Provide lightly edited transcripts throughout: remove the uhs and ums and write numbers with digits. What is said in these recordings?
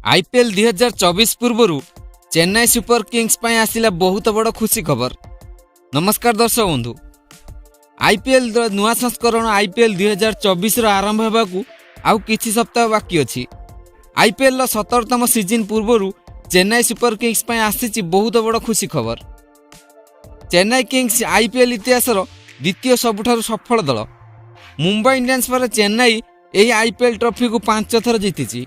IPL 2024 पूर्व Chennai super Kings पर आसिला बहुत बड़ खुशी खबर। नमस्कार दर्शक बंधु, आईपीएल नुआ संस्करण आईपीएल 2024 आरंभ होगा आउ किछि सप्ताह बाकी अछि। आईपीएल 17तम सीजन पूर्व चेन्नई सुपर किंग्स पर आसी बहुत बड़ खुशी खबर। चेन्नई किंग्स आईपीएल इतिहास द्वितीय सबुठारु सफल दल। मुंबई इंडियंस पर चेन्नई यही आईपीएल ट्रॉफी को 5 थर जीति।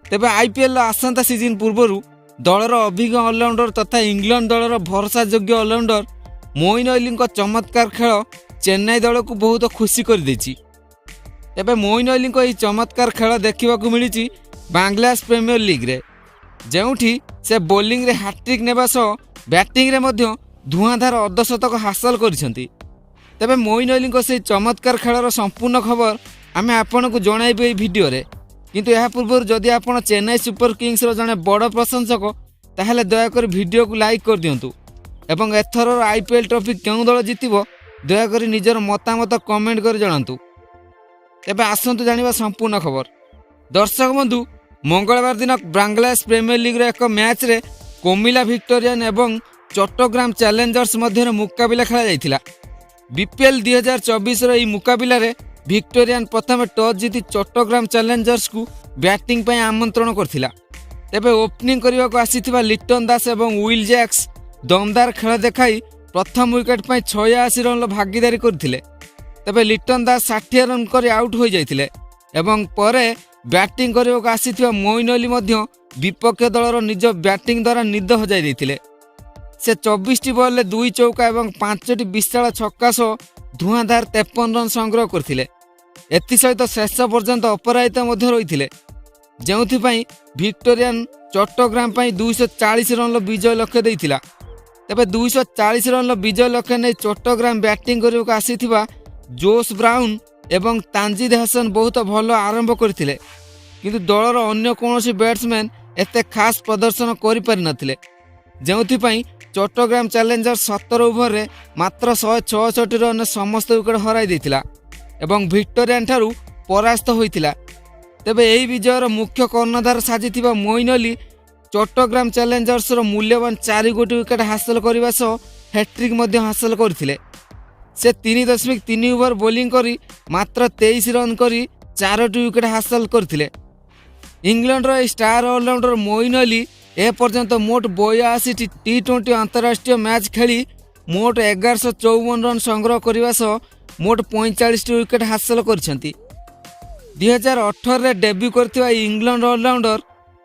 तेबे आईपीएल आसंता सीजन पूर्व दलर अभिज्ञ ऑलराउंडर तथा इंग्लैंड दलर भरोसा योग्य ऑलराउंडर मोइन अली चमत्कार खेल चेन्नई दल को बहुत खुशी कर देछि। तेबे मोइन अली यह चमत्कार खेल देखा मिली बांग्लादेश प्रीमियर लीग रे, जेउठी से बोलिंग रे हैट्रिक नेबा सह बैटिंग रे मध्य धुआंधार अर्धशतक हासिल करिसेंती। तेबे मोइन अली से चमत्कार खेलर संपूर्ण खबर आमे आपनको जणाइबे एई भिडियो रे। किंतु यह पूर्व जदि आप चेन्नई सुपर किंग्स जड़े बड़ प्रशंसक ताहले दयाकोरी वीडियो को लाइक कर दिंतु एवं एथर आईपीएल ट्रॉफी क्यों दल जितिबो दयाकोरी निजर मतामत कमेंट कर जणांतु। तेबे आसंतु जानिबा संपूर्ण खबर। दर्शक बंधु, मंगलवार दिन बांग्लादेश प्रीमियर लीग एक मैच रे कोमिला विक्टोरियन एवं चट्टग्राम चैलेंजर्स मध्य मुकाबिला खेला जाइथिला। बीपीएल 2024 रो मुकाबिला रे विक्टोरियन प्रथम टॉस जीति चट्टग्राम चैलेंजर्स को बैटिंग पर आमंत्रण करथिला। तेबे ओपनिंग करने को आसीथिबा लिटन दास एवं विल जैक्स दमदार खेल देखाई प्रथम विकेट पर 86 रन भागीदारी करथिले। तेबे लिटन दास 60 रन कर आउट हो जाइथिले एवं परे बैटिंग करने को आसीथिबा मोइन अली मध्य विपक्ष दलर निज बैटिंग द्वारा निद हजाई देथिले। से 24 बॉल 2 चौका एवं 5 विशाल छक्का सह धुआंधार 53 रन संग्रह करथिले। एसत शेष पर्यंत अपराजित रही, जो विक्टोरियन चट्टग्राम 240 रन विजय लक्ष्य देइथिला। तेबे 240 रन विजय लक्ष्य नहीं चट्टग्राम बैटिंग करने को आसीथिबा जोश ब्राउन एवं तानजीद हसन बहुत भल आरंभ करथिले, किंतु दलर अन्य कौनसी बैट्समैन एते खास प्रदर्शन करि पारि नथिले, जेउथिपई चट्टग्राम चैलेंजर्स 17 ओवर रे मात्र 166 रन समस्त विकेट हराई देथिला एवं विक्टोरियन ठारू परास्त होइथिला। तेबे एही विजयर मुख्य कर्णधार साजिथिबा मोइन अली चट्टग्राम चैलेंजर्स रो मूल्यवान 4 गोटी विकेट हासिल करने सह हैट्रिक मध्य हासिल करथिले। से 3.3 ओवर बोलिंग करी मात्र 23 रन करी 4टी विकेट हासिल करथिले। इंग्लैंड रो स्टार ऑलराउंडर मोइन अली ए पर्यंत मोट 82 टी20 अंतरराष्ट्रीय मैच खेली मोट 1154 रन संग्रह करने सह मोट 45 विकेट हासिल करछंती। 2018 रे डेब्यू करथिबा England allrounder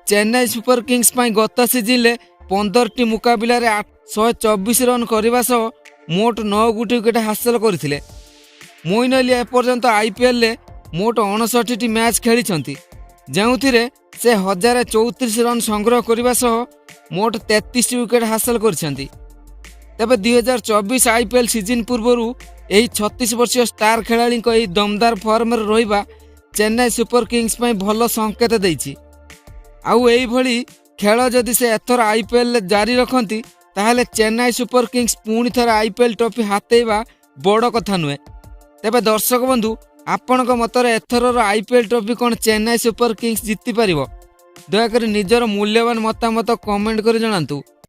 Chennai super kings पई गत सीजन ले 15टी मुकाबिला रे 124 रन करने सह मोट 9 गोटी विकेट हासिल करथिले। मोइन अली ए पर्यंत आईपीएल ले मोट 59टी मैच खेली, जोथिरे से 1034 रन संग्रह करने सह मोट 33 विकेट हासिल करछंती। तेबे 2024 आईपीएल सीजन पूर्व यही 36 वर्षीय स्टार खेलाड़ी यही दमदार फॉर्म रे रहिबा चेन्नई सुपर किंग्स पई भल संकेत देइछि। आउ एही भली खेल जदि से एथर आईपीएल जारी रखती ताहले चेन्नई सुपर किंग्स पुणी थर आईपीएल ट्रॉफी हातेइबा बड़ कथा नुहे। तेबे दर्शक बंधु, आपणक मतर एथर आईपीएल ट्रॉफी कौन चेन्नई सुपर किंग्स जीति पारिबो? दयाकोरी निजर मूल्यवान मतामत कमेंट कर जणांतु।